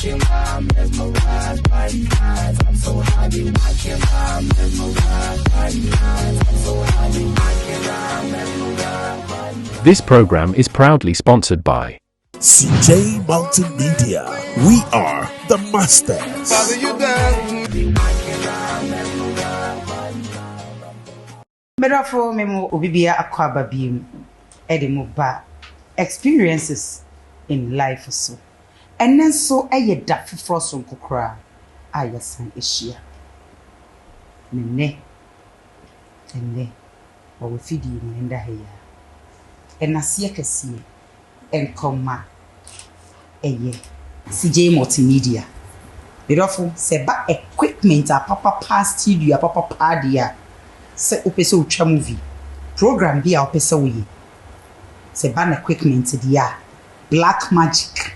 This program is proudly sponsored by CJ Multimedia. We are the masters. Father, you done. Medafo memo obibia akwaba biem edemo ba experiences in life so. And then so eye da foforo so nkokra ayesan ehia. Nene wo fidi ni nda heya. Enase kese enkoma eye CJ Multimedia. Medafo se ba equipment a papa past studio a papa padia. Se opese utwa movie program bi a opese woyi se ban equipment dia black magic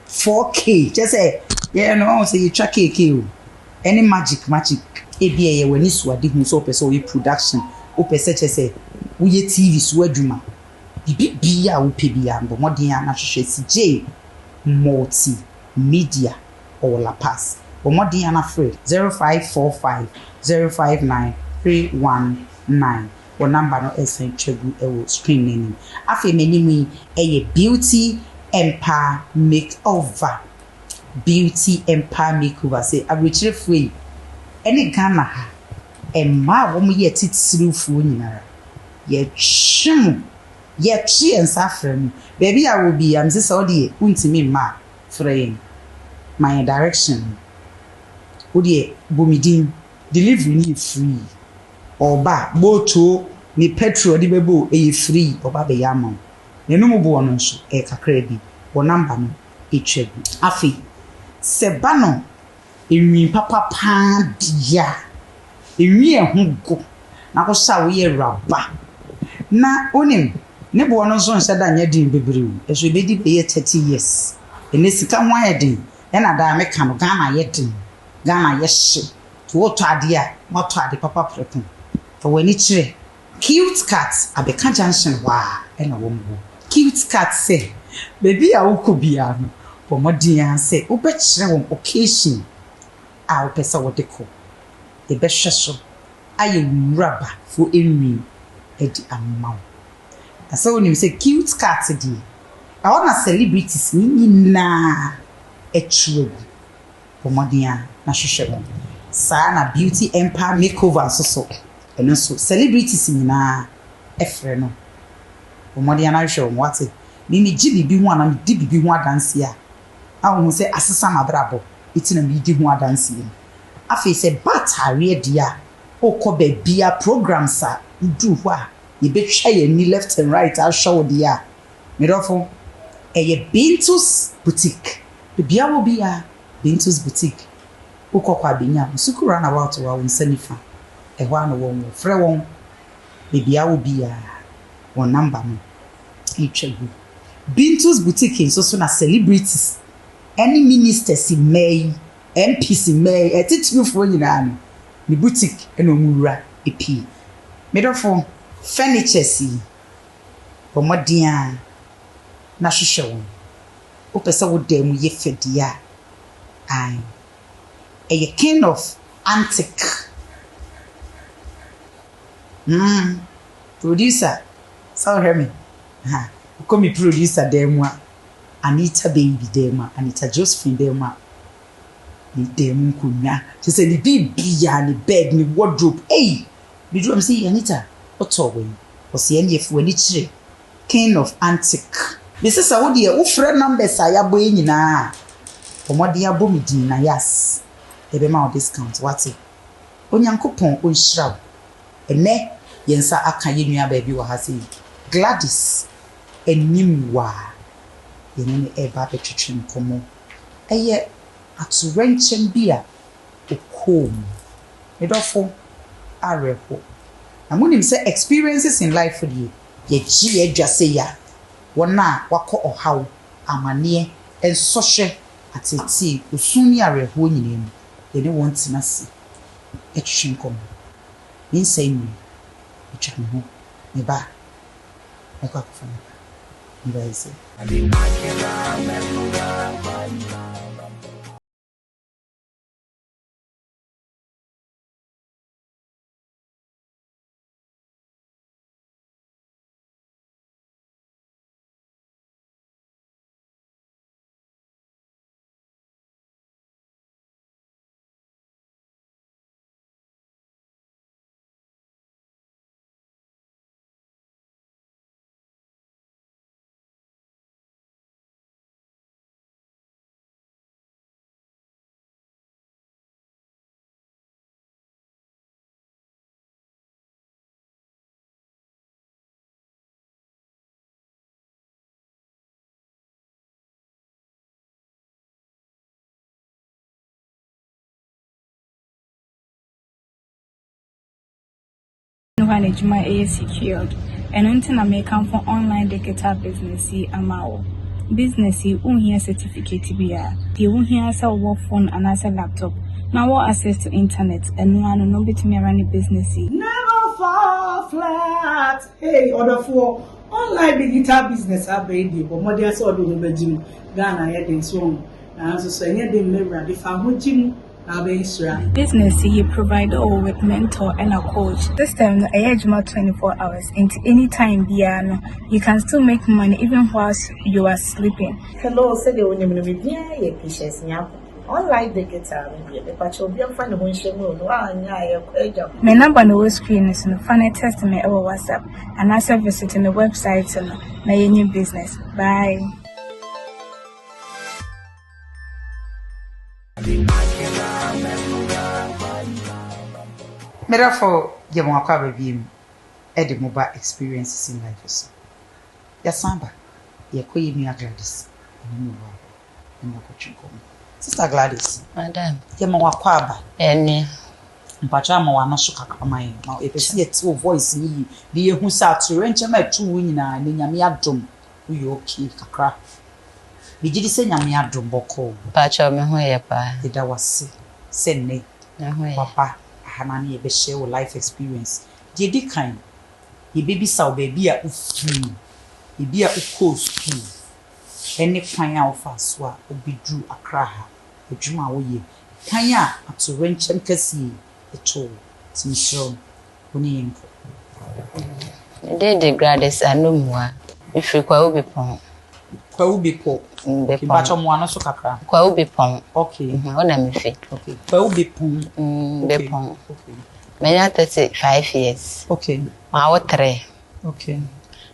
4K just say say you track KK any magic e bi ye wani suade hu so opese woyi production opese say woye TV so adwuma bibi a wo pe bia mbo modern na hwehwe CJ Multimedia or La Paz or modern na free 0545 059 319 or number no esen chegu e screen name afi menimi eye beauty empire makeover say abrekyere free any Ghana ha emma wo mo ye titirifu nyinara ye twem ye twi ensafrem baby I will be am say odi untimi ma frame my direction odi bomidin delivery ni free oba boto ni petrol di bebo e free oba be yamon nenum bo no nso e kakra bi wo number no etwegu afi seba no enwi papa pa dia enwi ehugo na ko sha wo ye raba na onim ne bo no nso nse da nya din bebriu eso be di be ye 30 years ene sika ho ayedin e na da me ka no Ghana yedin Ghana yehye to what adia moto ade papa prepon for when it cute cat abeka junction wa e na wo mbo cute cat say baby a wokobia no pomodian say wo be kire won occasion a wo pesa wo deko e be hwe so aye wuraba fo enwi edi amma asa wonim say cute cat di a wona celebrities ni na etrugu pomodian na hwehwe won Sana beauty empire makeover so and so celebrities na efre no omodi ana hwe what mimi gibi bi ho ana di bibi ho adanse a wo say asesa mabrabo itina mi di ho adanse afi say batare dia okoba bia programs a du ho a ye betwa ye ni left and right a show dia medofo eye Bintus boutique bia wo bia Bintus boutique ukokwa benya sukura na watu wa unsanifa ehwa no won frɛ won bibia wo bia won number no itwegu Bintus boutique so na celebrities any ministers in May MPs in May etitufo nyina no ni boutique eno mura epi medofo furniture si pomodia na hwehwɛ won opesa wo dem ye fedia ai a kind of antique. Producer, so hear me. Come me producer demwa. Anita baby demwa. Anita Josephine demwa. Ni demu kunya. She said the biya ni bed ni wardrobe. Hey, did you say Anita? What's all when? Was the NF when it's kind of antique. This is a woody. Who friend numbers I am boy na. Omodia bomidi Nayas. Ebema discount what's onyankopon onhyiraw ene yensa aka yenua baabi wo ha sei Gladys enimwa yenene eba betwetwe komo eye aturenchen bia okom medofo arepo amunim say experiences in life for you ye gi adwase ya wona wako ohaw amane ensohwe ateti osuni arepo nyinemu they don't want to see a shinkom. Insane me. Which I'm home. Me ba. I got from me. No management is secured. And until I make come for online digital business, amao. Business, you won't hear certificate BR. You won't hear a work phone and as a laptop. Now, what access to internet and no one know between me running business. Never fall flat. Hey, order for online digital business. I baby, but more than so do the gym. Ghana, I had so. And so, any day, never. If I'm gym, I'll be sure. Business, he provide all with mentor and a coach. This time, I had 24 hours. Into any time, you can still make money even whilst you are sleeping. Hello, said the only one with me, patience. Online digital, the patch will be on fun when she moved. My number on the screen is in the funny test me over WhatsApp and I visit in the website and my new business. Bye. Therefore, you want to review the mobile experiences in life. Yes, Samba, you call me Gladys. Sister Gladys, Madam, you want to any Mpachama wa naso kakramai ma epesi eti voice ni bi ehu sa to renche ma tu nyina ne nyame adom uyo okay kakra bi gidi se nyame adom boko pacha me ho ye pa ida wase senne na ho ye papa hanani e be share life experience gidi kan ye baby sa baby a ufi e bi a uko school eni kwan a ofa so a obidru akra ha adwuma wo ye kan a to renche mkasi eto tinshiro oni yenko de Gladys anomwa ifri kwa ubipon Kibacho mwana so kakra kwa ubipon okay ona mefi okay kwa ubipon bepon okay menya 35 years okay ma wo 3 okay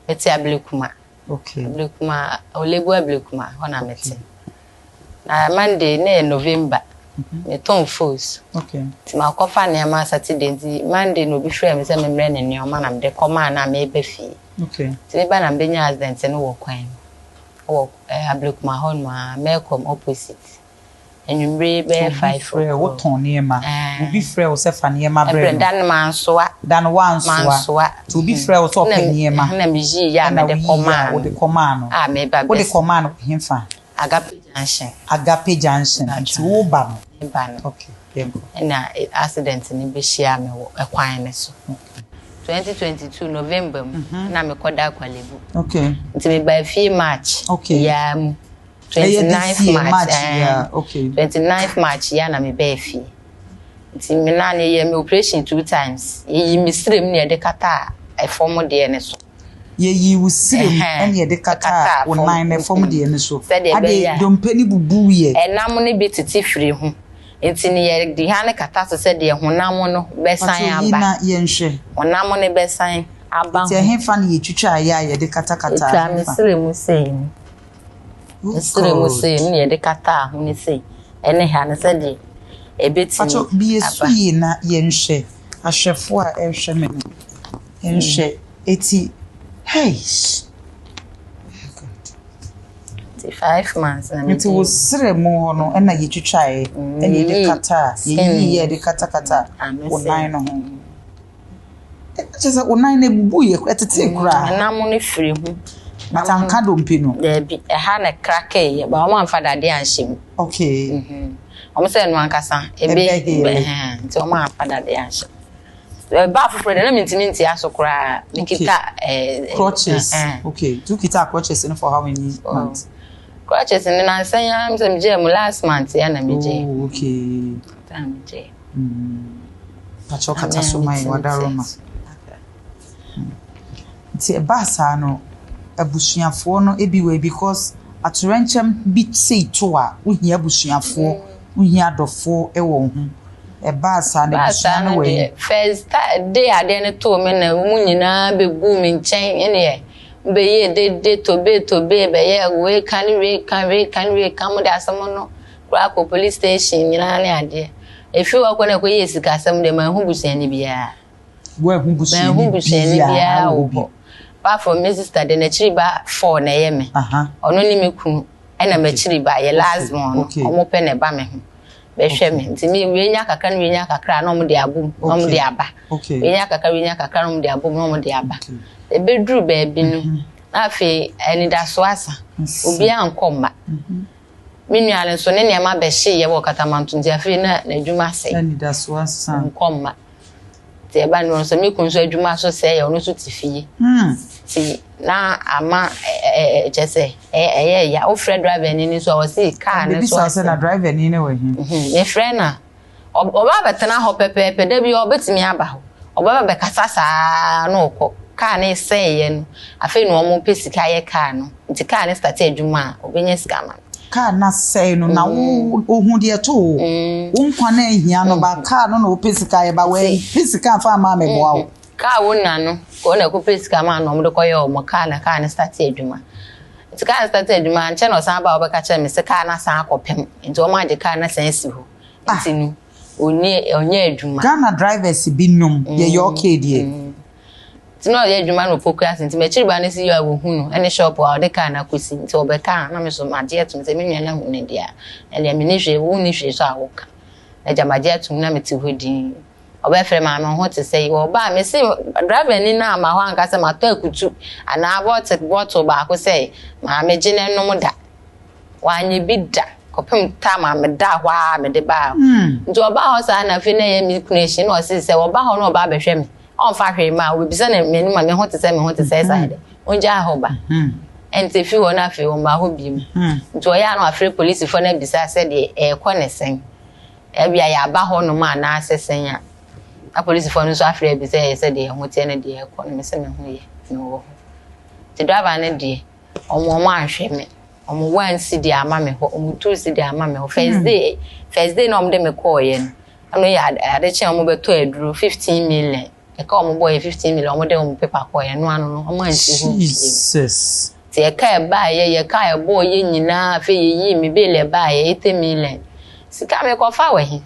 meti ablekuma okay ablekuma olegu ablekuma ona meti na Monday na November me ton fos okay ti ma kofa na ma Saturday nti Monday no bi frɛ me se me mre ne ne o ma na me de koma na me be fi okay ti me ba na be nya accident no wo kwan wo ablekuma hon ma me come opposite enumre be 5 frɛ wo ton ne ma obi frɛ wo se fa ne ma brɛ dan man soa dan wan soa to bi frɛ wo so pe ne ma na me ji ya me de koma wo de koma no me ba wo de koma no hemfa Agape Junction ti wo ba no okay yenko na accident ni be share me wo ekwan ne so 2022 November na me koda kwalebu okay nti me by fee March okay ya 29th March yeah okay 29th March ya na me by fee nti me na ne ye me operation 2 times yi mi strem ne de kata e form de ne so ye yi wusirem ene de kata online na form de ne so ade dompani bubu ye enam ne bi titi firi ho enti ne ye de ha ne kata so se de honam no besan aba na ye nhwe honam ne besan aba ti hefa ne ye twitwa ye de kata ta misrem sei ne ye de kata ho ne sei ene ha ne se de ebeti ato bi esu yi na ye nhwe ahwefo a ehwe me nhwe eti hey 5 months na it was sremu ho no na ye twitwae ene de kata ye de kata online no ho just online na bubu ye etete kura na mo ne firi ho matanka dompe no da bi ha na krake ye ba o man fada de anhyem okay o se no ankasa ebe nti o man fada de anhyem ba for na minti asokra nikita crutches okay do kita crutches for how many months crutches in na say am some gem last month ya na meje okay tam je pacho kata so mai wadaroma ti basa no abusuafo no ebiwe because atorenchem bi sei to a uhia abusuafo uhia adofo ewo ho basa na busuano we first day ade ne to me na mu nyina begu mi nchen ene ye be ye de to be be ye we kan mo da asamo no kura ko police station nyina ne ade efi wa ko na ko ye sika asam de ma hu busuani bia we hu busuani bia wo pa for my sister de na chiriba 4 na ye me ono ni me kunu ena ma chiriba ye last one omo pe ne ba me ho be hwe me nti me we nya kakra no we nya kakra no mo de abom no mo de aba okay we nya kakra no mo de abom no mo de aba e bedru ba bi no afi eni da so asa obi ankoma minuale so ne ne ma be hye ye wo katamantu nti afi na adwuma se eni da so asa nkoma ti e ba no so me kun so adwuma so se ye ono so ti fie ti na ama jese ya o friend driver ni so o si car ne so so na driver ni ne we me friend na oba betena ho pepepe da bi obetimi aba ho oba be kasa saa no ko car ne seye no afi no mo pesika ye car no nti car ne start adwuma obenya sika ma car na seye no na ohun de to unkwa na ehia no ba car no na opesika ye ba we pesika fa ma me boa wo car wona no ko na ko pesika ma no mo de koyo mo car ne start adwuma nti car start adwuma nche no san ba obeka che me se car na san akopem nti o ma je car na san si ho nti no onye adwuma Ghana drivers binum ye okay die tino ye adwuma no focus nti me chiri ba ne si yo awu no ene shop a de car na kosi nti obeka na me so maje atum se me nwa na hu ne dia ele me ne hwe wo ne hwe so awoka na jamaje atum na me ti hodi oba fere ma me ho te say wo ba me si driver ni na ma ho anka se ma to akutu ana bottle ba ko say ma me gine no mo da wa anye bi da kopem ta ma me da hwa me de ba nti oba ho sa na fi na ye mi connection o se oba ho no oba be hwe me on fa hwe ma we bi se na me ma me ho te say side onja ho ba enti fi wo na fi wo ma ho bi mu nti o ya no afre police fo na bisa se de e ko ne sen e bia ya ba ho no ma na asesen ya a police for no so afre bi se de ho tie na de e ko no me se me ho ye no ti driver na de omo ma ahwe me omo wan si de ama me ho omo two si de ama me ho first day no omo de me call ye no ya ade che omo be to eduru 15 million e ka omo boy 15 million omo de omo paper call ye no anu no omo ansi ho Jesus ti e ka e ba ye ka e boy ye nyina afi yi mi be le ba ye 80 million sika me ko fa we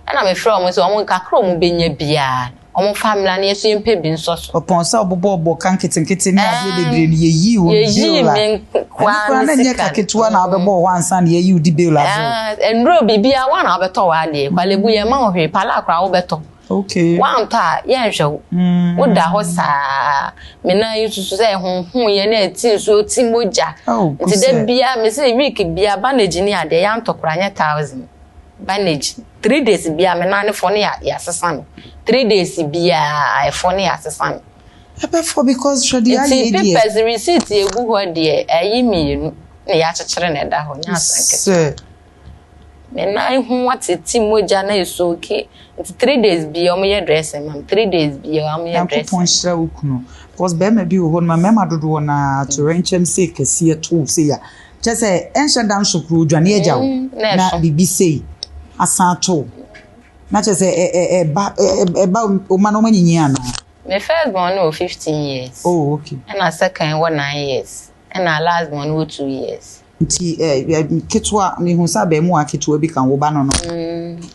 ana me frɛ omo so omo kakra omo benya bia omo family na yeso yempe bi nso so upon sa obobo kan kitenkete ni ade bebre ni yeyi wo yeyi men kwa na nye kaketua na obebo wansa na yeyi udi bill azo enro bibia wa na obeto wa ade kwalebu ye ma ohwe pala akra obeto okay wan ta ye nhwe wo da ho sa me na yususu se honhon ye na ati so ti moja nti da bia me se week bia bandage ni ade ya ntokora nye 1000 bandage 3 days bia me na ne fo ne ya sesam 3 days bia I fo ne ya sesam ebe for because shadi ya ye die papers receipt egu ho de ayi mienu ne ya chekere na da ho nya asanke me na hu wateti moja na eso okay 3 days bia o me dress mam 3 days bia o me dress pon shira ukuno because be ma bi ho na mema dodo na to renchem say kese to say ya chese ensha dan sukru dwane agyawo na bibi say asanto na chese ba o ma no manyi ana my first born no 15 years oh okay and a second one 9 years and our last born no 2 years nti ketwa me hu sa be mu aketwa bi kan wo ba no no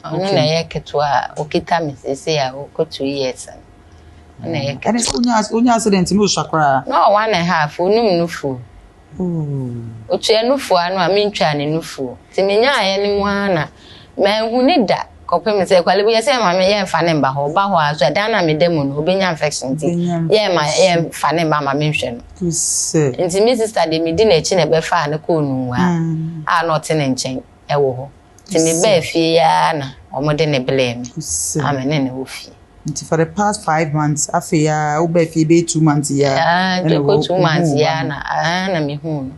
onu na ye ketwa okita me say ya o 2 years na ye ketwa onya accident no shakra no 1.5 onum nufu otu enufu anu amintwa ne nufu ti menya aye ni mu ana ma hu ni da kopem se kwale bu ye se ma me ye mfa ne mba ho ba ho aso da na me demu no obenya infection ti ye ma ye mfa ne mba ma me nhwe no kuse nti mi sister de mi di na echi na be fa ne ko nu wa a no te ne nchen e wo ho ti me ba fie ya na omode ne blame amene ne wo fie nti for the past 5 months afia wo ba fie be 2 months ya de ko 2 months ya na me hu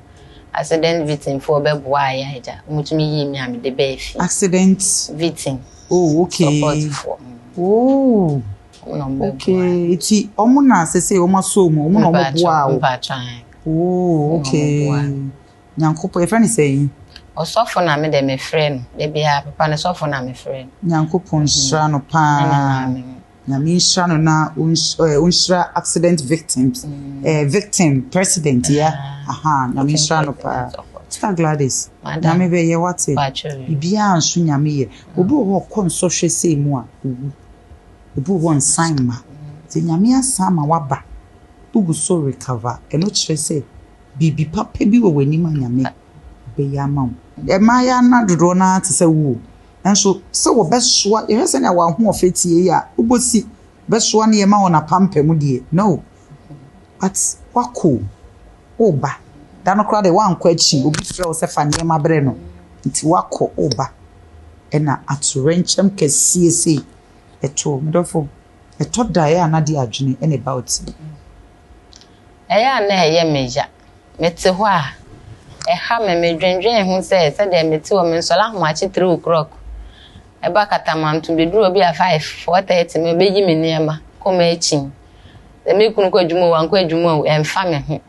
accident victim for be boa ya ja mutumi yi mi am de be fie accident victim oh okay oh okay iti omo na sese omo so mo omo no mo boa oh okay nyankopo e friend say osofo na me de me friend de bia papa ne sofo na me friend nyankopo nshra no pa na mi nshra no na unshra accident victims victim president ya aha na mi nshra no pa Sister Gladys na me be ye wate bibia anso nyame ye obi ho konso hwe sei mu a obi ho nsan ma ti nyame asama waba ugu so recover eno kire say bibi papa bi wo wani ma nyame be ya ma e ma ya na dodo na te se wo And so wo besoa you say na wa ho ofetie ya ubosi besoa na ye ma wona pampem die no but wako oba da no kra de wan kwa chi obi frɛ wo se fa ne ma bre no nti wako oba ena atorenchem kesie sei eto medofo eto da ya na de adwene ene about eya na eye meja mete ho a eha me dwendwen hu se de mete wo me nsola ho achi 3 o'clock eba katamam to be duro bi a 5 4:30 me beji me niema koma echi de me kunu ko adwuma wan ko adwuma emfa me ho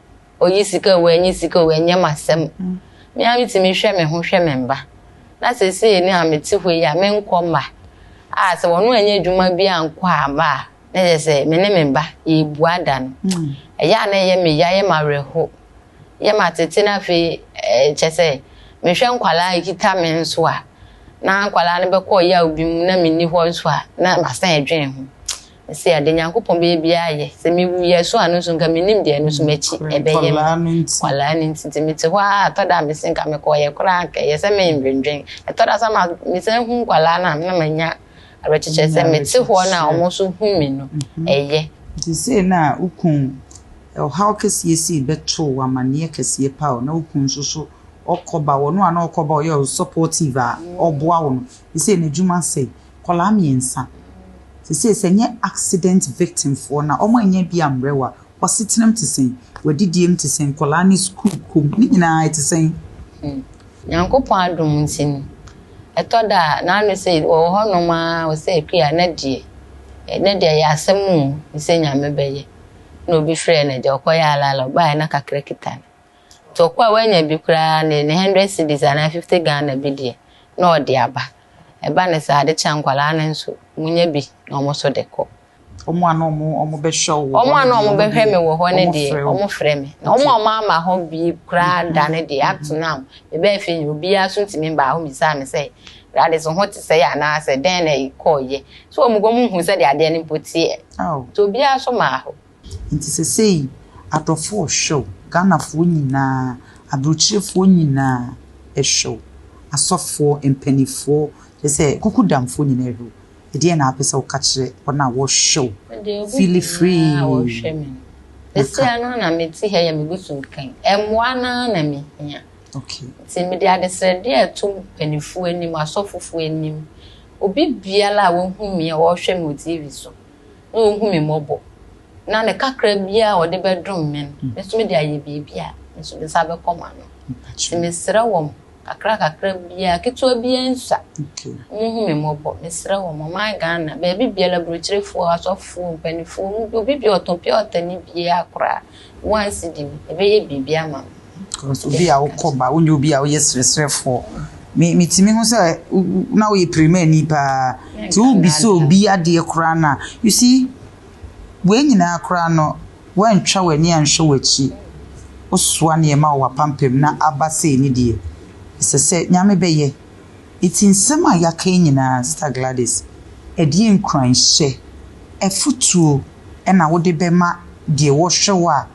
oyi sika wo anyi sika wo anya masem me ami ti me hwe me ho hwe me mba na sese ni ameti ho ya me nkoma a se wono anya adwuma bi anko aba na je se me ne me mba e buada no eya na ye me ya ye mareho ye matete na fe chese me hwe nkwala ikita me nso a na nkwala ne be ko ya obi mu na me ni ho nso a na masan adwen ho se ade nyankopon be bia ye se me wu ye so anu so nka me nim de anu so mechi ebe ye kwala ni ntimite ho a toda me se nka me ko ye kra nka ye se me ndwendwen toda sa ma me se hu nkwala na manya abecheche se meti ho na omoso hu me no eye ti se na ukun how kesie si beto amane kesie pa na ukun so okoba wono ana okoba ye supportive a oboa wono ti se na djuma se kola miensa ti se nye accident victim for na omo anya bi amrewa wasitinem ti sen wadidiem ti sen kola ni school kom ni nyina ti sen nyankopon adom ntin etoda na anu se wo hono ma wo se kria na die ya asemu ni se nyame beye no bi frɛ na de okoya alala ba na kakra kita to kwa wanya bi kra ne 100 cedis na 50 Ghana bi die na odi aba eba ne sa de chankwala na nso munya bi na omo so de ko omo ana omo be show omo ana omo be hwe me wo ho ne de omo frɛ me na omo ama ho bi kra da ne de up to now e be fe obi aso ntimi ba ho mi sa me say Gladys ho te say ana say den na e ko ye so omo go mu hu say de ade ne potie to obi aso ma ho nti se sei atofo show Ghana fo nyina abrochirefo nyina e show asofo empanifo they say kukudamfo nyina ehu e na apesa ukachire ona wo show feel free wo sheme ese ano na meti he ya megusu kan emwana na me nya okay ti me de adesrede eto empanifo anim asofofo anim obi biala wo hu me wo hwe me TV so na wo hu me mobo na ne kakra bia o de bedroom men eso me de aye bibia eso de sabe koma no ti me sra wom kakra bia keto bia nsa me mobo me sra wom ma Ghana baby bia la brochirefo asofo panifo obi bia otopia otani bia akra once di ebe ye bibia ma because obi a ukoba onye obi a yesresrefo me timi ho say na we premier ni pa ti obi so obi ade kra na you see we nyina kra no wantwa wani anhwe wachi osua ne ma wa pampem na abase ni die se nyame beye itinsem a yaka nyina Sister Gladys edie nkranhye efutuo na wo de bema de wo hwewa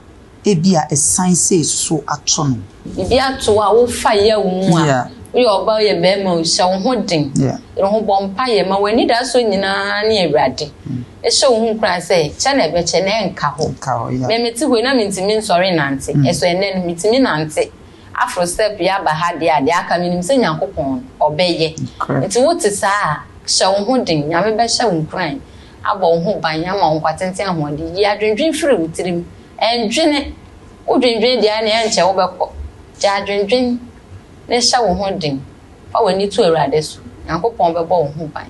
ebia esan se so ato no bibia to a wo fa ye wo a we oba ye be ma o hye wo ho den ho bompa ye ma wani da so nyina ne awurade e hye wo hu kran se che na ebe che na enka ho me meti ho na mentimi nsori nante eso ene no metimi nante afro step ya ba ha de ade aka minim se nyankopon obeye enti wo te sa hye wo ho den nyame be hye wo kran abo wo ho ban ya ma wo kwatenten ho de yi adwendwen firi wo tirim endwene wo dwendwen dia na enche wo bekọ ja dwendwen ne hye wo ho den fa wani to awurade so nyankopon bebo wo ho ban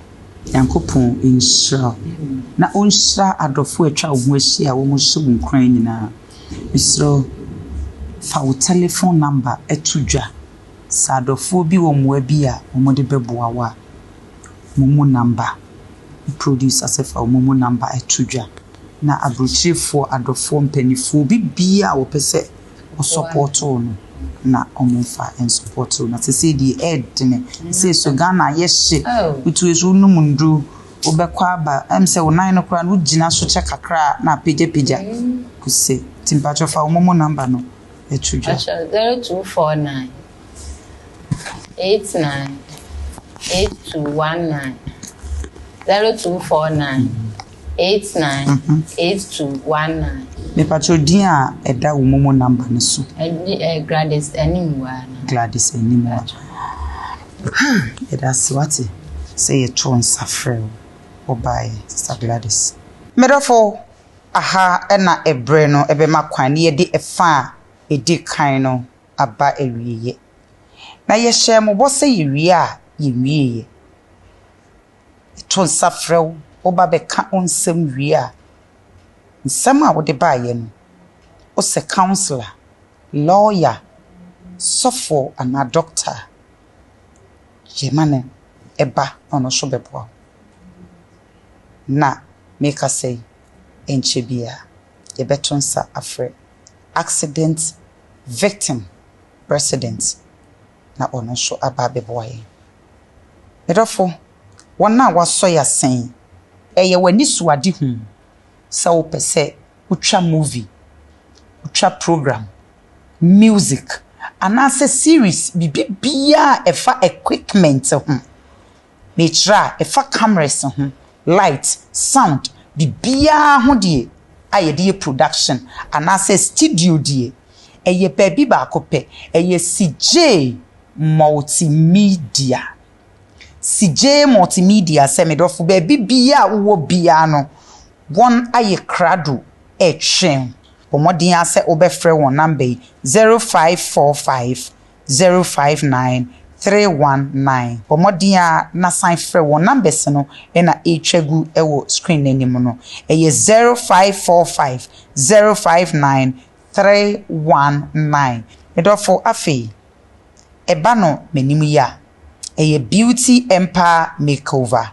yankopon insha na onsha adofo atwa wo ho ahia wo mo hye wo kran nyina misro fa wo telephone number etudwa sadofo bi wo mo abi a wo de beboa wa mo number producer sefa wo mo number etudwa na abrochirefo adofo mpanifo bibia wo pese wo support no na omonfa and support na se di ed ne se so Ghana yehye utu ezu no mundu obekwa aba se wo nan no kra no gina so che kakra na peja kuse timpacho fa wo mo number no etudwa 0249 89 8219 0249 898219. Me pacho din a eda wo momo number ne so. Gladys animwa. Gladys animwa. Eda siwati say tron safrel obai Sister Gladys. Medofo aha na ebre no ebe makwan ye de efa e di kan no aba ewiye. Na ye hye mo bo say yewie a yewie. Tron safrel oba be ka onsem wie a nsem a wo de ba ye no o se counselor, lawyer, sofo and a doctor. Jemane eba ono so bebo. Na make us say enche bia ye betonsa afre accident victim president na ono so aba bebo ye. Medofo wona waso ya sen eye wani suade hu sa wo pese utwa movie utwa program music anase series bibia efa equipment hu me tra efa cameras hu light sound bibia hu de ayede production anase studio de eye baby ba kope eye CJ multimedia CJ multimedia semidofo baby bia wo bia no one aye krado etwen pomodin ase obefre won number 0545 059 319 pomodin na sign frɛ won numbers no na etwegu ewo screen anim no eye 0545 059 319 medofo afi eba no menim ya eye beauty empire makeover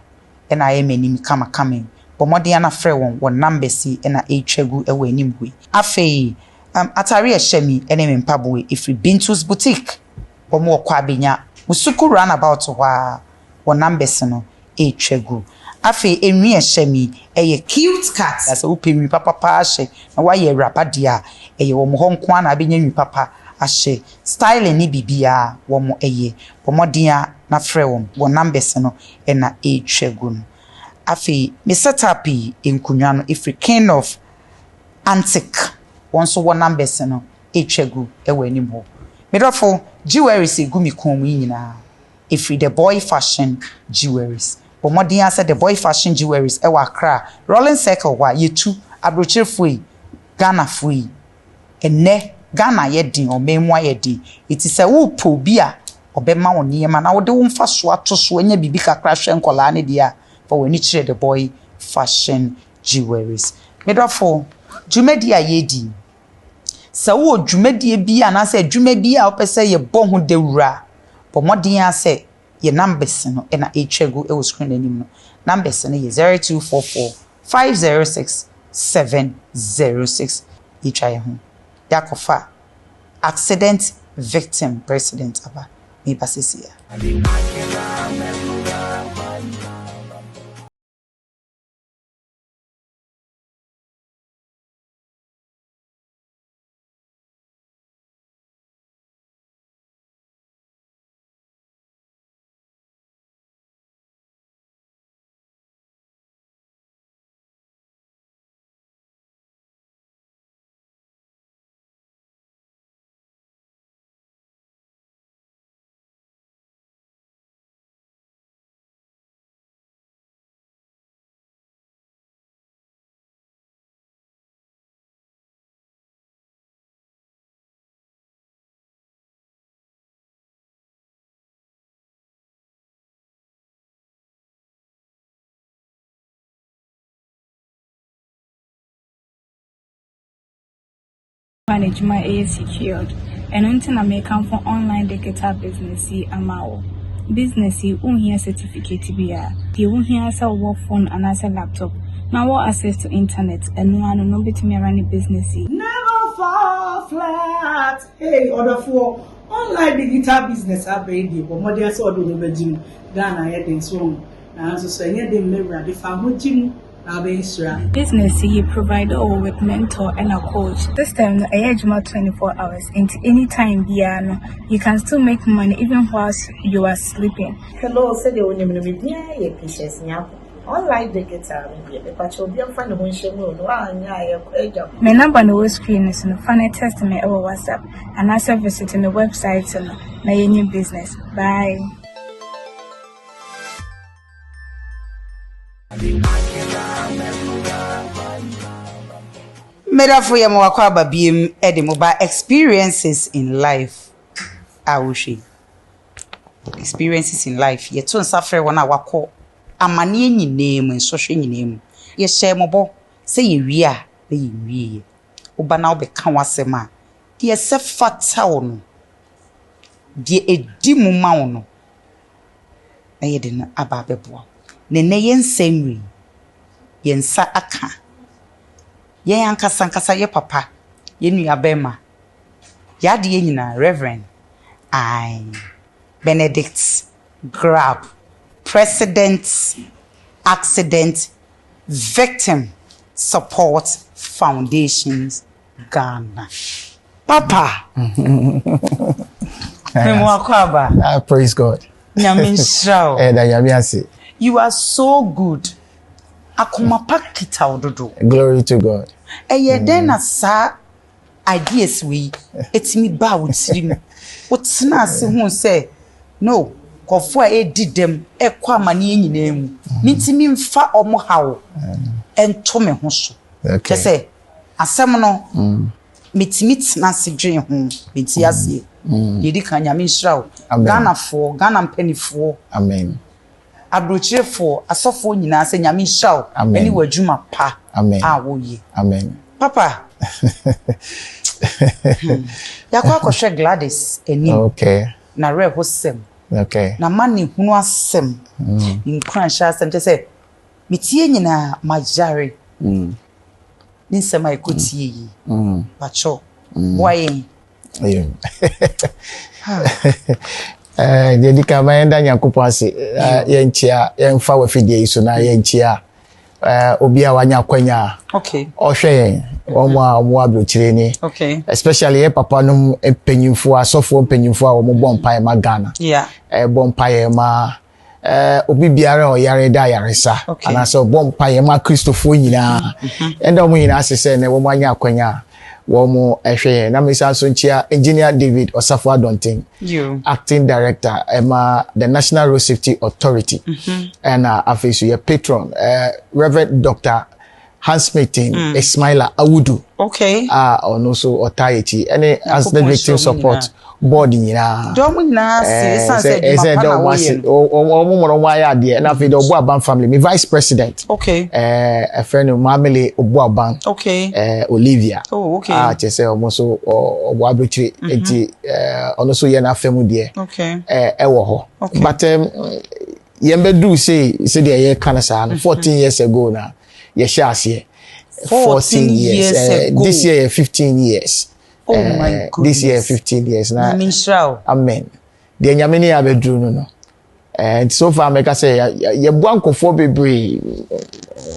and I am enim kama coming pomodin na frɛ won numbers na etwegu ewo anim hui afi atare ehemi ene mempaboe ifri Bintus boutique omo kwa abenya musuku run about wa numbers no etwegu afi enwi ehemi eye cute cat asa upenwi papa pa ahye na wa ye rapa dia eye wo mo honko na abenya nwi papa ahye style ni bibia wo mo eye pomodin na frɛ won numbers no na etwegu no afi me setup enkunwa no ifri kind of antique onso wo numbers no etwegu ewo anim ho medofo jewelry gumi komu nyina ifri the boy fashion jewelries pomodin ase the boy fashion jewelries ewa Accra rolling circle wa yetu abrochefui Ghana fui enne Ghana yedin o memu ayedin itise wo po bi a obema woni yema na wo de wo mfa so ato so anya bibi kakra hwe nkola ne dia for when you the boy fashion jewelries medofo jumedi ayedi sa wo dwumedie bia na se dwuma bia opese ye bo ho dewura pomodin ase ye numbers no na etwegu e wo screen anim no numbers no ye 0244 506 706 itwa ye ho yakofa accident victim president aba me basisia management is secured and until I make come for online digital business amao business unhere certificate bia the unhere say work phone and as a laptop now what access to internet and no betimi run business Never fall flat. Hey, order for online digital business abedi but mo dey so do no begin Ghana here den so na so so enye dem mewura de fa mo jim Business you provide all with mentor and a coach. This time I age 24 hours into any time you can still make money even whilst you are sleeping. Hello, said the only media ye patience nyako. Online the guitar be but you'll be on fun when she moved. My number on the screen is in the funny test me over WhatsApp and also visiting the website and my new business. Bye. Medafo ya mwakwa ababiem ede mobile experiences in life. Awushi. Experiences in life. Ye to nsafre wona wako amane nyinemu nsohwe nyinemu. Ye share mobo se ye wi a be ye wi. Oba na obeka wasem a de se fata wo no. De edi mu ma wo no. Na ye de na aba beboa. Ne ye nsemri. Ye nsa aka. Ye ankasa ye papa ye nua bema ya de ye nyina Reverend Benedict Grab President Accident Victim Support Foundations Ghana. Papa praise God. You are so good. Akuma pakita ododo. Glory to God. Then asa ideas we etimi ba wotiri. Wotsena ase hu say no kofo a did them ekwa amane nyina mu. Mitimi mfa omo hawo. Ento me ho so. Okay. Say asem no mitimi tena se dwen ho meti ase. Yedi kan nyame nhyira. Ghana mpanifo. Amen. Abrochirefo asofo nyina se nyame hyaw eni wadwuma pa woye. Amen. Papa yakwa akohwe Gladys eni. Okay. Na reho sem. Okay. Na mani hunu asem. Nkran sha asem te se mitie nyina majare. Ni sema ikotie yi. Pacho. Boye. Ayo. Dedika mayenda nyankopon ase yenchia yenfa wafidie iso na yenchia obi a wanya kwanya. Okay. Ohwe yen omo abrochire ni. Okay. Especially ye papa num empanyimfo asofo empanyimfo a omo bompa ma Ghana. Yeah. Bompa ma obi biara o yare da yaresa ana so bompa ma Christopher nyina. Enda omo nyina asese ne wo anya kwanya. Womo ehwe na mesa so nchia engineer David Osafo Adonting, acting director the National Road Safety Authority, and afesu your patron Reverend Dr. Hans Meeting Ismaila Awudu. Okay. And also Otayechi any as the victim support board nyina domina say na fe the Obuaban family me vice president. Okay. A friend of Mamele Obuaban. Okay. Olivia. Oh, okay. Chese almost Obuabritri enti also ye na femu de. Okay. Ewo ho. But yembe do say the ye kanasa 14 years ago na ye share 14 years ago. This year 15 years. Oh my goodness. This year 15 years now. Amen. The nyamini abedru no. And so far make I say ye bwanko for bebre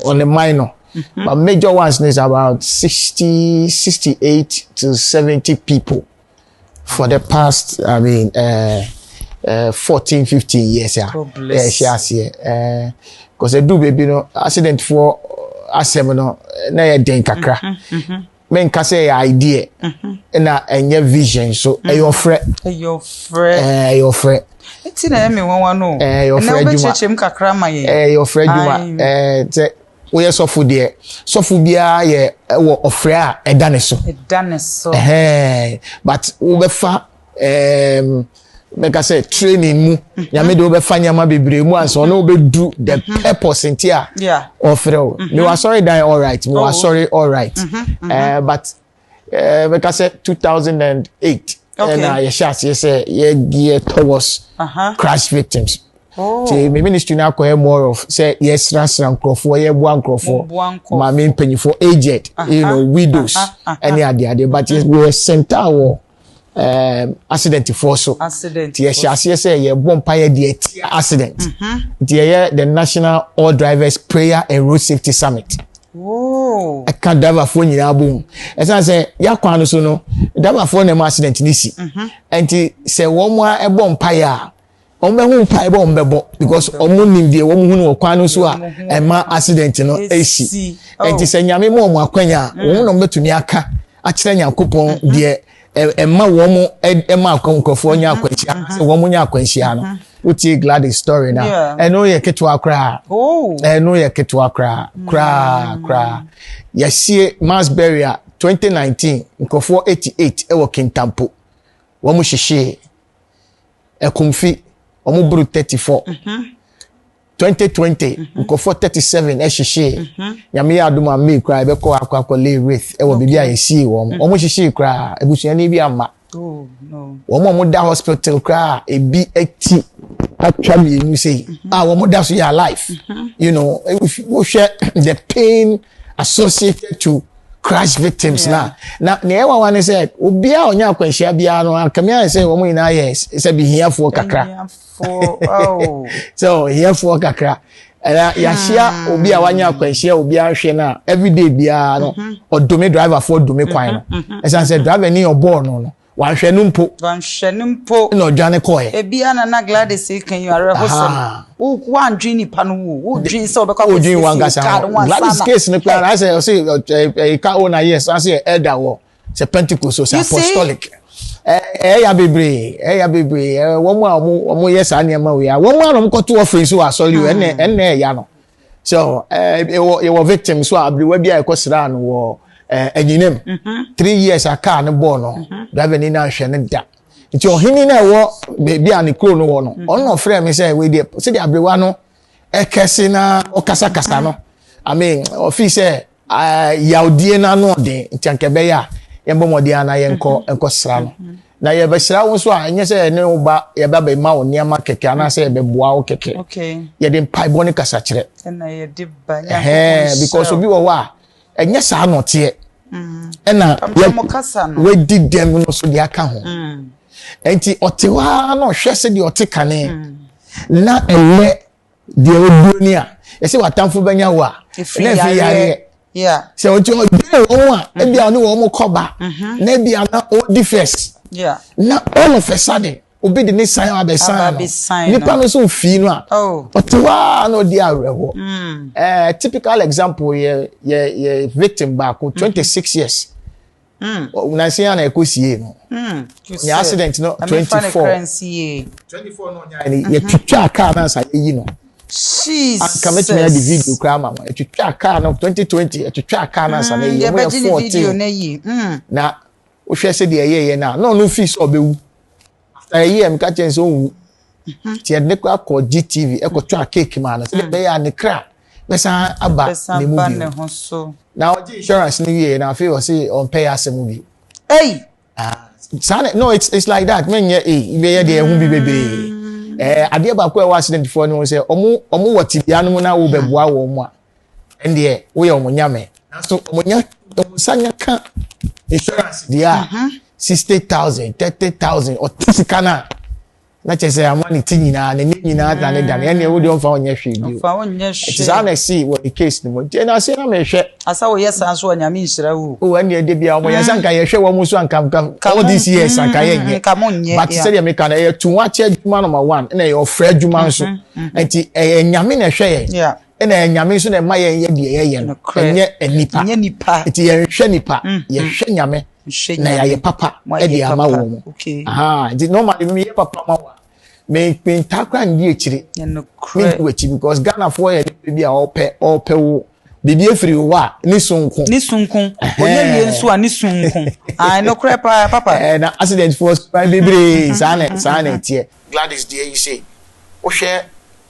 on the minor. But major ones is about 68 to 70 people for the past 14 15 years because they do baby no accident for asem no na ye den kakra. Men ka say idea na enye vision so your friend your friend enti na me won no your friend na obechechem kakra ma ye your friend juma te we sofu de sofu bia ye wo ofre a edane so but we be fa make I say training mu ya me de we fa nyama bebre mu anso no we do the purpose ntia ofre me was sorry die all right me was sorry all right but make I say 2008 and I shot you say ye gear towards crash victims. See, my ministry now call more of say yes, Rasran Crawford, ye one Crawford, my main penny for aged, widows, any idea, but we were center war accident for so accident tie hye say ye bompire de accident tie the National All Drivers Prayer and Road Safety Summit. Oh, I can't drive for nyina boom. Esa say ya kwan no so no driver for na accident ni si. Enti say wo mo e bompire a ombe hu mpa e bombebo because omo nim de wo mu hu no kwan no so a e ma accident no esi. Enti say nyame mo mo akwanya wo no betumi aka a kire nyankopon de Emma woman Emma Konkofo nya akwanhia se woman nya akwanhia no uti Gladys story na eno ye ketwa kra eno ye ketwa kra yasie mass burial 2019 nkofo 88 ewo Kintampo womu hihye ekumfi omu buru 34 2020 nkofo 37 ehihye nyame ya aduma me kra ebeko akwa le wraith ewo bibia yesi womu hihye kra ebusuani bi ama womu da hospital kra ebi eti actually you say womu da so your life you know we share the pain associated to crash victims na ewa wane say obia onya akwanhia bia no akamia say womu ina yes say be hiafo kakra so hiafo kakra ya share obi a wanya akwanhia obi a hwe na everyday bia no odome driver for odome kwan no esan say driver ni obo no wanhwe no mpo no dwane koe ebia na Gladys kan you are hosem one dream panu wo dream so be ko dream wangasa Gladys case no plan I say ka ona yes I say elder wo say Pentecost so say apostolic ya bebre wo mo yes anema we wo mo anom ko to offering so asori enne ya no so you victim so abriwa bia e ko sra no wo enyinem 3 years aka ne ball no driver ni na hwe ne da nti ohini na wo be ani kro no wo no ono frɛ me say we dey se dey abrewa no ekese na okasa no I mean office yaudie na no de nti ankebe ya yembo modi ana yenko sra no na ye be sra wo so a enye se ne wo ba ye ba be ma wo niama keke ana se be boa wo keke ye de pai boni kasa kire na ye de ba nya because obi wo wa enye sa no te ena we did them no so dia ka ho enti otewa no hwe se de otekane na ele de oduani a yesi watamfo banya wa na fi yare se ojo won a e bia no wo mo koba na bia na o di first na all of a sudden obi de ni sign abesan ni pa no so fi no a otewa no di arewo typical example ye victim back 26 years una say na ekosie no ya accident no 24 no nya ye twitwa car na sa yi no Jesus come to me the video kra mama ye twitwa car no 2020 ye twitwa car na sa na yi mo 14 na o hwe se de ye na no fees obewu after a year me ka chen so wu ti ed ne kwa ko GTV e ko twa cake man na se be ya ne kra besa aba ne movie now insurance ni ye na feel say on pay as a movie no it's like that men ye be ye de hu bi bebe ade ba ko e accident for no say omo watibia no na wo beboa wo mo a ende wo ye omo nyame so omo nya sanya ka insurance dia 60,000 30,000 or tisikana na chese amani tinyina ne nyina da ne ene wo de on fa onye hwe bi fa onye hwe it's an see what the case no je na say na me hwe asa wo yes anso onyame nhira wo o ene de bia o yes anka ye hwe wo mu so anka all this years anka ye nye but say dem ka na ye tu wa che adwuma number 1 na ye ofra adwuma nso enti nyame na hwe ye ene nyame so na ma ye de ye no enye enipa enti ye hwe nipa ye hwe nyame na ya papa e de ama wo mu di normally me ye papa ma wa me pin takwa ndi echire me wechi because Ghana for ye bia ope wo bibi efiri wa ni sunkun onye wie nso a ni sunkun no kre papa na accident for bibi sana tie Gladys there you say o share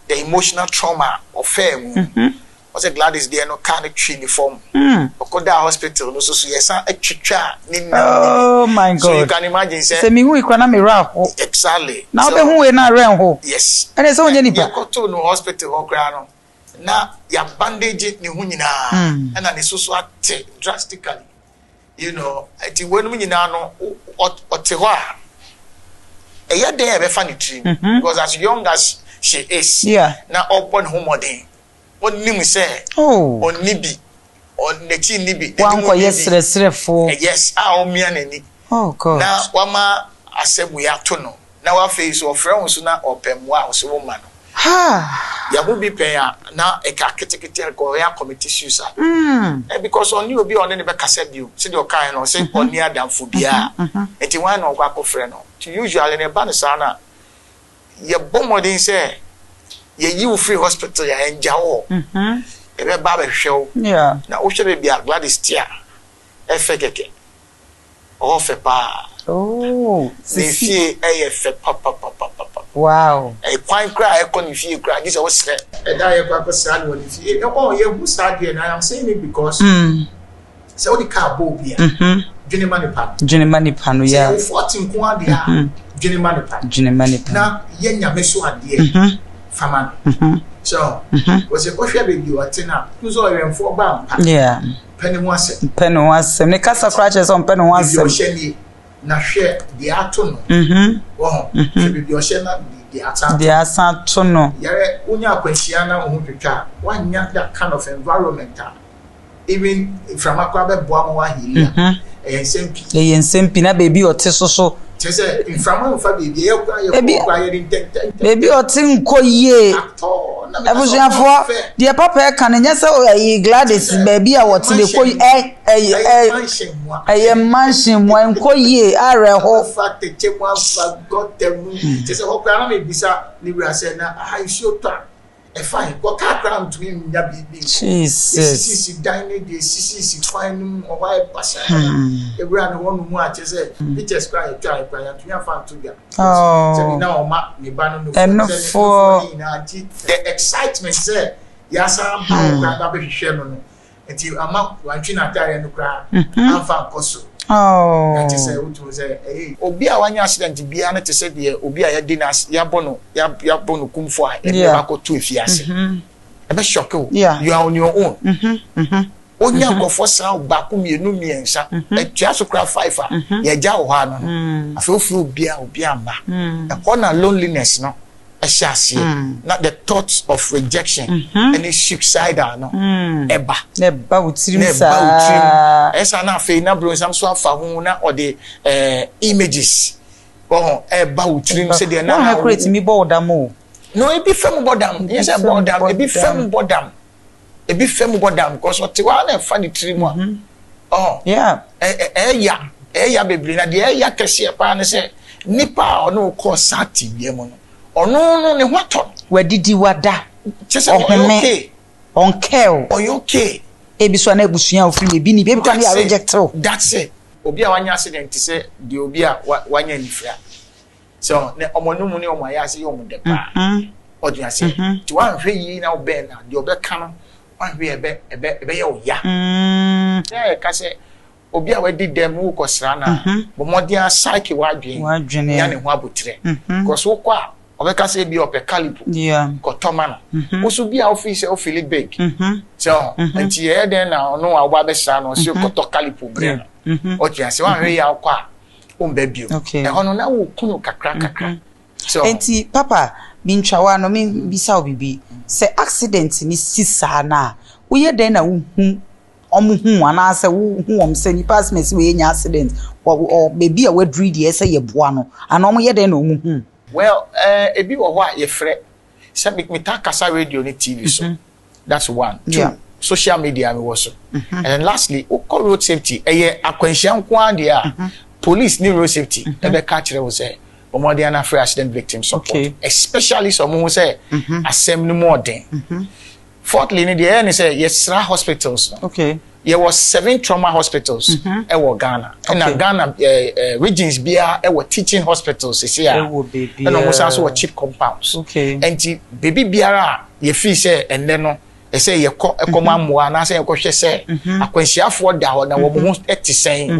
the emotional trauma of fame was a Gladys there no kind of tree form okoda hospital no so yesa atwitwa ni oh my god so you can imagine say me hu ikwana me ra ho exactly na obe hu we na ren ho yes ene so onye nipa go to no hospital ho kra no na ya bandage ni hu nyina na ni so at drastically you know ati wonu nyina no otewa e ye den e be fa ni trim because as young as she is na open homodin onim say onibi oneti nibi wan ko yesresrefo yes a omia nani God na wama asebu ya to no na wa face of friends na opemwa o se wo ma no ya go bi pen ya na e ka ketekete ko ya committee suicide because on you be on ne be kasa bio se de o kan no se oni adamfo bia enti wan no kwa ko frɛ no to usually ne ba ne sa na ye bomodin se ye you free hospital ya enja wo e be ba be hwew na o hwe be bia Gladys tia e fe keke o fe pa sisi e fe pa wow e kwan kra e kon fie kra this was say e da ye kwa ko sa no ni fie e ko ye hu sa de na I'm saying it because say o di car bo bia dwene mani pa no ya 14 ko ade a dwene mani pa na ye nyame so ade fama so was a question be you atina so you for ba penny wasem ne kasa crutches on penny wasem na hwe de ato no bi o hwe na de ato no yare unya akwanhia na ho twetwa wanya that kind of environment even from akwabe boa mo wa hilia yensempi na baby o tesoso tese in from fa baby e kwa ye intend baby o tin koye abusuafo de papa e kan nya se Gladys baby a wote le koye mansion mo en koye are ho fact chemu afa gotem tese ho kwa na me bisa ni bra se na I show ta e fine go car crown to him nya bibi Jesus dining the CC fine o why pass e bra na wonu mu a tese pictures cry try ya to ya fan to ya so na o ma ni ba no for the excitement say ya sa ba be hwehwe no enti ama wantwi na tare no kra amfa koso that is what say obi a wanya accident bia na te say de obi a ya dinas ya bono kumfo a e ba ko to efiase e be shock you are on your own onya go for sa ba ko mienu miensa e tua so kra 5 ya ja wo ha no afi ofi obi amba e ko na loneliness no not the thoughts of rejection and it's suicidal no eba utrim esa na fe na bro sam so afa ho na o de images eba utrim se de na create me bodam no e bi fem bodam yes e bodam e bi fem bodam because what wa na fa di trim ya bebre na de ya kese pa na se nipa ono ko sati yemo no ono ne hwato wadidi wada okay ebi so na ebusuan ofri ebi ni bebi kan ya reject that's it obi a wanya accident say the obi a wanya nifra so ne omonum ne omaya say yom de pa odu ase ti wan hwe yi na oben na de obeka no wan hwe ebe ye oya ka say obi a wadi dem wo kosra na bo modia psyche wadwen ya ne ho abotre because wo kwa obeka say bi ope calipo kotomana oso bi a office o feel big so anti e den na no agba be sha no so koto calipo bre o ti ase wan hwe ya kwa o mba bio e hono na wo kunu kakra so anti papa bintwawa no me bisa obibi say accident ni sisa na wo ye den na wo hu omuhu ana say wo hu om say ni pass me say we nya accident or baby a we dread ye say ye boa no ana om ye den na omuhu. Well, ebi wo ho a ye frɛ se me ta kasa radio ni TV so that's one. Two, social media me wo so. And then lastly, call road safety akwanhia nko ade a police ni road safety e be ka kire wo say omode na free accident victim support especially some who say assembly more den. Fourthly ni the ni say yesra hospitals no. There was 7 trauma hospitals e wo Ghana. And Ghana regions bia e wo teaching hospitals e here. And almost also cheap compounds. And baby biara ye feel say and then no e say ye komammoa na say ye ko hwe say akwanhiafo da ho na wo mu etisen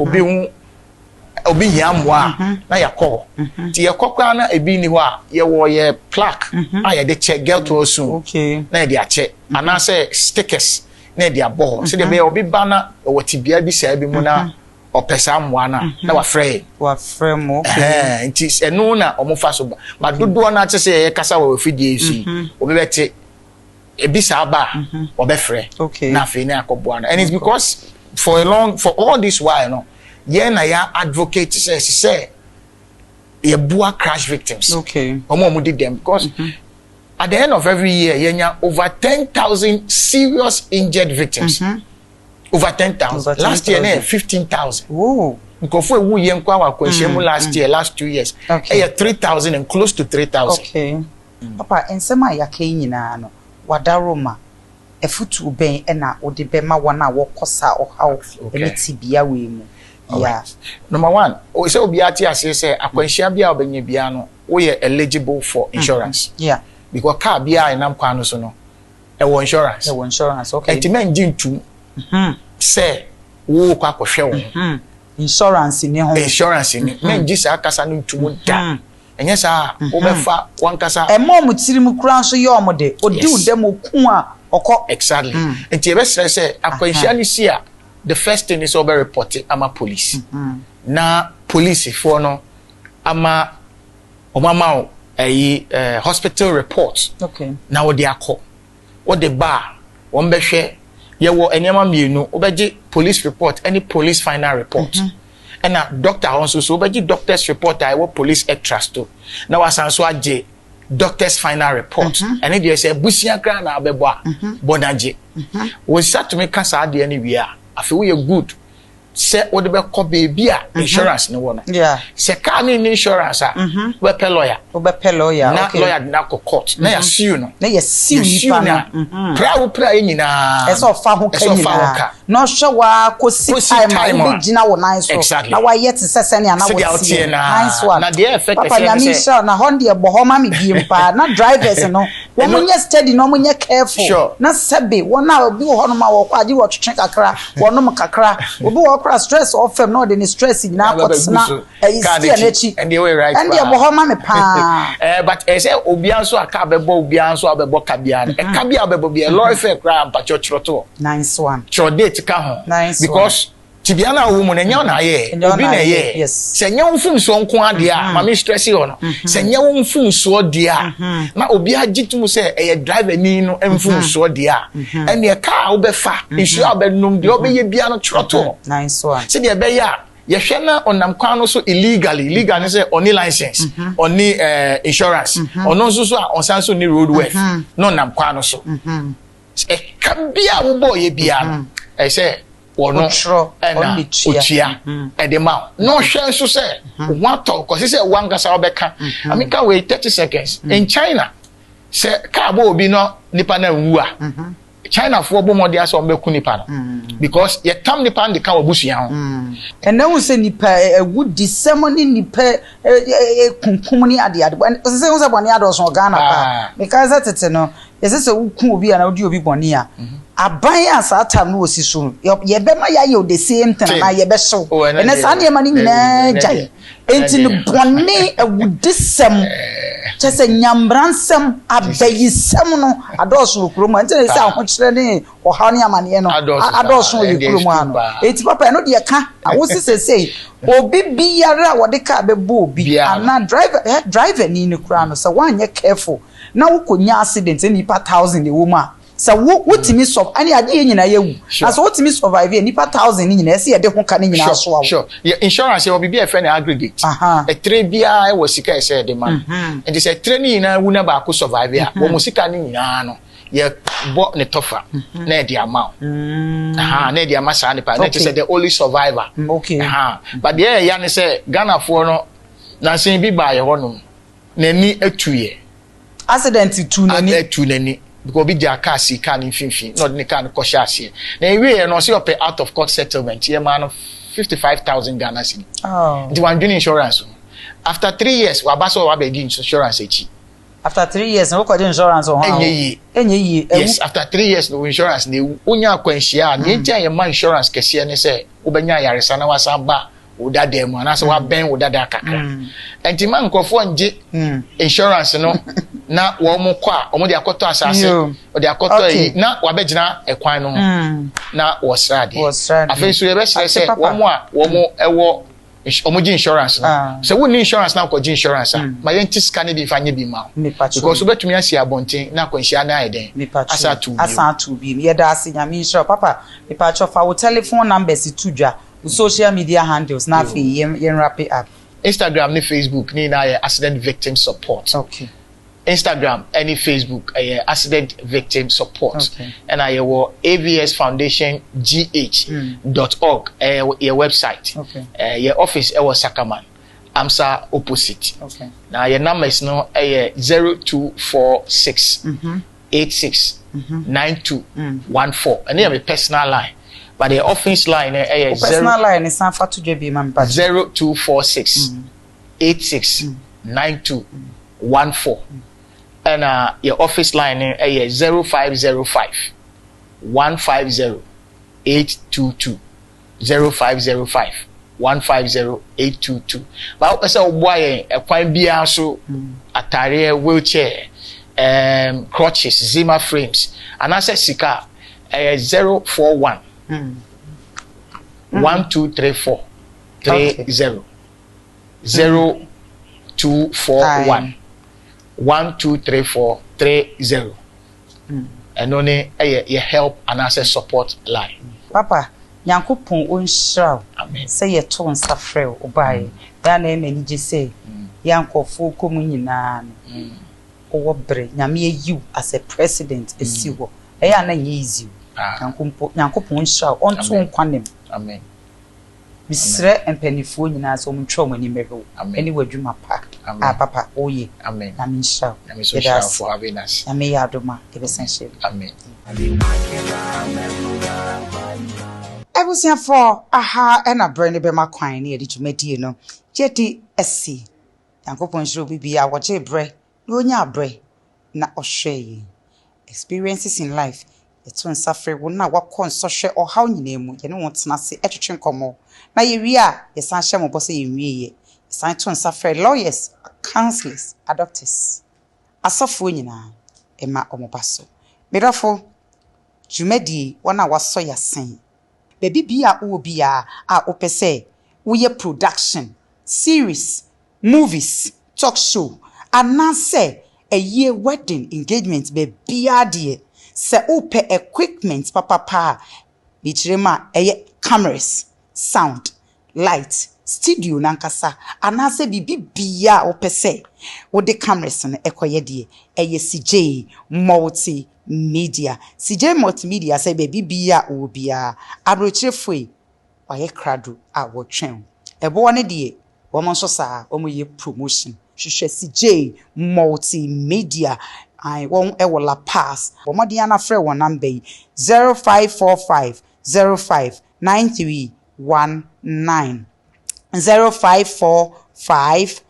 obi yamwa na yakọ ti yakọ na ebi ni ho a ye wo ye plaque a ye de check get to soon na ye de ache anase stickers na de abo se de be obi ba na wo tibia bi sa bi mu na opesa mwana na wa frɛ mo okay nti eno na omofa so ba dodo na te se kasa wa fidie si obebete ebisa ba obefrɛ na fe na akɔboa no and it's because for all this while no na ya advocate say ye bua crash victims omo did them because at the end of every year yenya over 10,000 serious injured victims over 10,000 last year 15,000 nkofo ewu ye nkwa wa kwahyiam last year last 2 years 3,000 and close to 3,000 papa ensema ya kai nyina no wadaroma efutu ben na ode be ma wona wokosa ohaw tibia we mu yeah number 1 o say obi ati ase say akwanhia bia obenya bia no wo ye eligible for insurance yeah because car bia enam kwa no so no insurance okay entimen jintu say wo kwa kohwe wo insurance ni men ji sa kasa no ntumu da enye sa wo befa wan kasa mom tirim kura so ye omode odi udem oku a okọ exactly enti e be say akwanhia ni sia the first thing is over reporting ama police na police for no ama omama hospital report na wo de akọ wo de ba wo mbehwe ye wo enyama mienu obeji police report any police final report and a doctor also so obeji doctor's report I wo police extras to na wasanso age doctor's final report and it say busia kra na abebo a bonaje we start to make cancer ade anywhere afi we good say what the baby insurance no one say car ni insurance we pay lawyer na lawyer na court na ya sue no na ya sue ni pa na pra nyina eso fa ho ka no hwe wa kosi time gina wo nan so na wa yet sese ne na wo see nice one na the effect papa na mi sure na honde e boho ma me biem pa na drivers no wo munye steady no munye careful na sebe wona obi wo hono ma wo kwaji wo twetwe kakra wono m kakra obi wo kra stress of them no the stress na kotsna and the way right and the boho ma me pa but say obi anso aka bebo obi anso abebo kabia e kabia bebo bia lawyer fair kra mpa chochoto nice one cho date ka ho because tibiana wo mu na nya na ye obi na ye se nya mfum so nko ade a ma me stress ho no se nya mfum so de a na obi agitum se e driver ni no mfum so de a and ye car wo be fa issue abedum de obeye bia no choto nice one se de be ya ye hwe na onam kwan no so illegally ne say oni license oni insurance ono so a onsan so ni roadworth no nam kwan no so e kabia wo boy bia no e say wono na otua edema no hwe so say one talk cause say one gasa obeka amika wait 30 seconds in China say ka bo obi no nipa na nwu a China for bo modi aso mbeku nipa no because ye tam nipa ndi ka obusuya ho ene hu se nipa woodi semoni nipa kunkum ni ade se hu se boni adoso Ghana pa because tete no yesese wuku obi ana odi obi boni a aban asatam no osi so ye be ma ya ye the same thing na ye be so ene sa ne ma ni nyina jai enti no boni woodi sem chese nyambransem abayisem no adoso okromo enti ne sa ho kire ne ohani amane no adoso okromo ano enti papa no de ka awosi sesei obi biara wode ka bebo obi ana driver ni ne kura no so wanye careful na wokonya accident nipa 1000 ewoma so wotimi solve ani ade nyina yewu na so wotimi survive nipa 1000 nyina ese ye de ho ka ne nyina so awo sure insurance ye obi be friend aggregate e tre bia e wo sika ese de man and say tre ni na wu na ba ko survive a wo musika ne nyina no ye bo ne tofa na e de ama na e de ama sa ne pa na say the only survivor but there ya ne say Ghana for no na sen bi ba ye hono na ni atuye accident tu nani because bi dia car si car infinfin no de car ko sha ase na we no see pay out of court settlement ye man 55,000 Ghana cedi the one doing insurance after 3 years wa baso wa be di insurance echi after 3 years no ko di insurance ho enye yi yes after 3 years no insurance ne unya akwanhia na eja ye man insurance kese ne say wo benya yaresa na wasaba woda dem anase wa ben woda da kakra enti man nkofo nje insurance no na wo mo kwa omo de akoto asase o de akoto yi na wa begina ekwan no na wo srade afi so ye be se wo mo ewo omoji insurance no so we need insurance na ko insurance ma yenti scan dey fanye bi ma because obetumi asi abonten na kwanhia na eden asa to bi ye da ase nyame insure papa me pa chofa wo telephone numbers tudwa social media handles na fi yen wrap it up Instagram ni Facebook ni na accident victim support Instagram any Facebook accident victim support and I will AVS Foundation gh.org your website your office was Sakaman Amsa opposite now your number is no 0246 86 9214 and then a personal line but the office line personal line is San Fatu JB 0246 86 9214 and your office line is 0505 150 822 0505 150 822 but also boy a kwan bia so atare wheelchair crutches Zimmer frames and access sika 041 1234 30 0241 123430 and only your help and access support line papa Yankopon onhira amen say ye to nsa frɛ obae da na emani je say yankofo komu nyina owo bre nyame ayiw as a president esiwo eya na ye easy Yankopon onhira onto nkwanem amen misre empanifo nyina so mtwe omani meho eni wadwuma pa papa oye amen na minhira for having us ame ya adoma ebesense amen Ebusia for aha ena brand be makwan na yedi dwumadie no jeti esi Yankopon hiro bibia woje bre na onya abre na ohwe experiences in life eto nsafre wo na wakọ nsọhwe ohaw nyina mu ye ne wotena se etwetwe nkomo na ye wi a ye san hye mo bose ye wi ye san to nsafre lawyers counselors adopters asofo nyina ema omobaso medafo dwumadie wona waso ya sen baby bia wo bia a opese wo ye production series movies talk show anase a wedding engagement be bia de se ope equipment papa bichirema cameras sound light studio nankasa anase bibi bia opese wo de cameras no ekoye de CJ multimedia CJ multimedia say baby bia wo bia abrochirefo waye krado a wo twen ebo ne de wo mo so sa wo mo ye promotion hwehwe CJ multimedia I won ewola pass wo mo de ana frɛ wo number 0545 05 9319 0545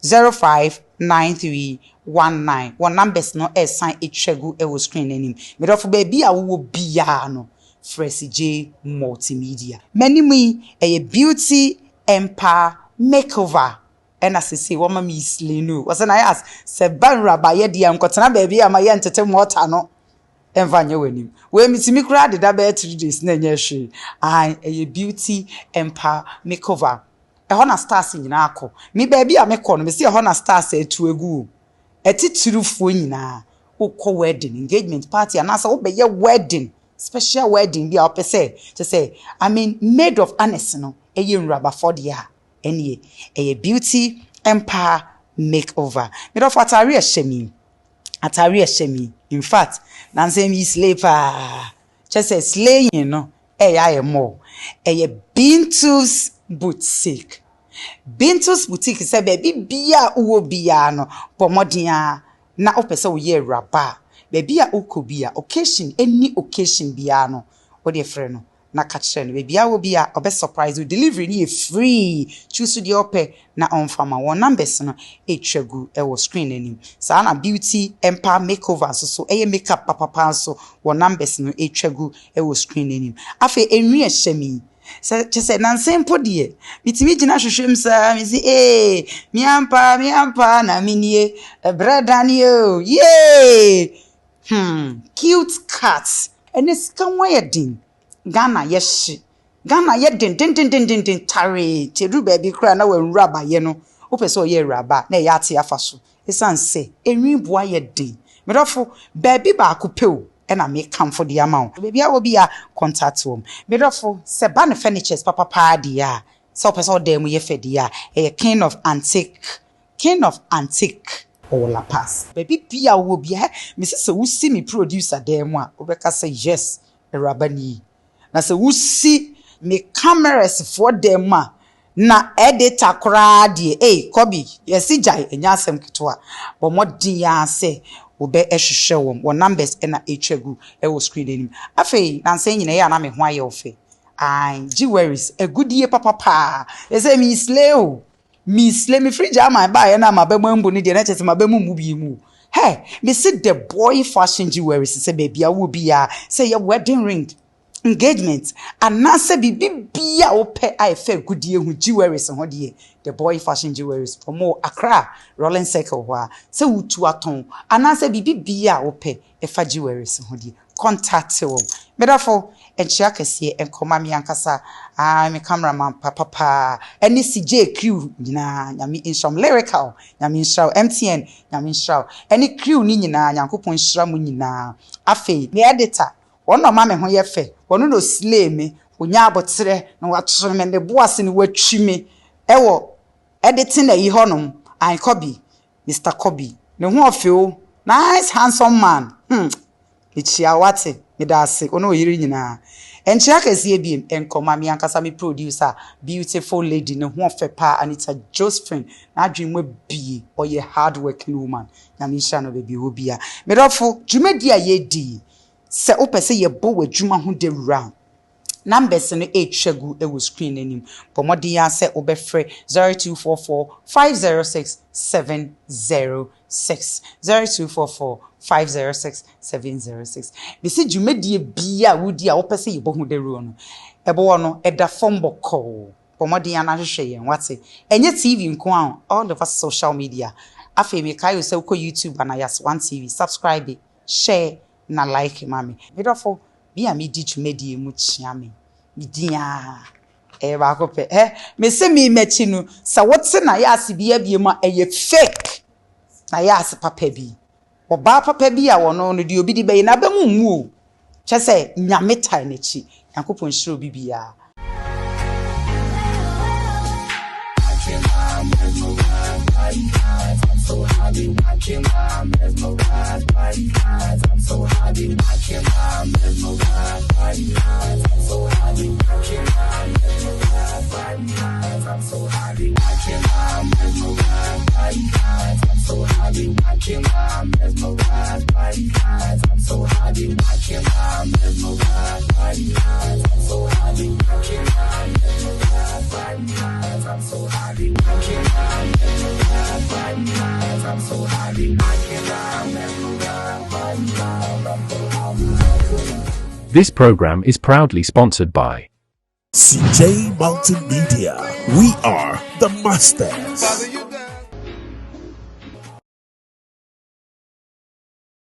05 9319 one numbers no sign etwegu e wo screen anim me do for baby a wo bia no Fresh J multimedia many me a beauty empire makeover and as I say woman me slinu was an I ask se ban rabaye dia nkotena baby ama ye ntete water no envanye wanim we mitimi kura de da be 3 days na nya hwe a beauty empire makeover e hona stars nyina akọ mi baby a mekọ no me se e hona stars etu egu etitirufuo nyina ukọ wedding engagement party anasa wo be ye wedding special wedding bi a opese to say I mean made of honest no eye nraba for dia enie a beauty empire makeover me do for atare shemi in fact nanse mi sleeper just slaying no ya mo Bintu's boutique say baby bia uwo bia no pomodia na opese wo ye raba baby a ukobia occasion any occasion bia no wo de frɛ no na catch no baby a wo bia obe surprise with delivery ni free choose the ope na on fama one numbers no etwagu e wo screen anim sa na beauty empire makeover so makeup papa so one numbers no etwagu e wo screen anim afa enwi ehemi say nansen podie mitimi gina hwehwem sa me si mi ampa na minie ebredani o yeah cute cats and it's kan wa yedin Ghana yeshi Ghana yedin tare tedu baby kra na wa nwura baye no opese oye raba na ya ate afa so esanse enwi boa yedin medofo baby ba akopeo and I make come for the amount. Baby, I will be a contact home. Bedofo, se ban furnitures, papa dia. So person them we fedia. A king of antique. All la pass. Baby, Pia will be here. Mrs. Who see me producer them one. Rebecca say yes, a rabani. Na se who see me cameras for them na editor cradi. Kobe, yes, jai and yasem kitwa. But what dia say? Obe ehwehwe wo numbers na etwagu e wo screen enim afei na nsen nyina ya na me hwa ye ofe jewelries a good year papa e say me slay me fridge am buy na ma ba mambu ni de na chese ma ba mu bi mu hey me see the boy fashion jewelries say baby a wo bia say your wedding ring engagement and na say bibi bia wo pe I fe good year hu jewelries ho de the boy fashion jewelries for more Accra rolling circle wa say wutu aton and say bibi bia wo pe e fa jewelries ho de contact wo medafo enchia kese enkoma mi ankasa me cameraman papa any CJ crew nyina nyame insham lyrical nyame insham MTN nyame insham any crew ni nyina nyankopon insham mu nyina afi me editor wono ma me ho ye fe wono no slay me onya abotre na watro me ne boase ni watwi me ewo editing na yi honom an Kobe Mr. Kobe ne ho ofeo nice handsome man ichia wate me da se ono yiri nyina enchia kase bi enkoma mi ankasa mi producer beautiful lady ne ho ofepa Anita Josephine na adwinwe bi oye hard working woman na mi sha no be obia me dofo dwumadi a yedi se opese ye bo wadwuma ho de round numbers no etwagu e wo screen anim pomodi ya se obefre 0244 506 706 0244 506 706 bisi dwumadi bia wudi a opese ye bo ho de ro no ebo no eda fombo call pomodi ya na hwehwe yen wate enye TV nko an all over social media afi me kai se ko YouTube na Nayas One TV subscribe share na like mami medofo bia me di dwumadi mu chia me dia ba ko pe me se me machi no sa wote na Nayas bia bia mu eye fake Nayas papa bi oba papa bi a wono no di obi di be na ba mu mu o che se nyame tai na chi yankopon shiro bibia I'm so happy watching my mesmerized by you guys. I'm so happy watching my mesmerized by you guys. I'm so happy watching my mesmerized by you guys. I'm so happy watching my mesmerized by you guys. I'm so happy watching my mesmerized by you guys. I'm so happy watching my mesmerized by you guys. I'm so happy watching my mesmerized by you guys. I'm so happy watching my mesmerized by you guys. I'm so happy I can This program is proudly sponsored by CJ Multimedia. We are the masters.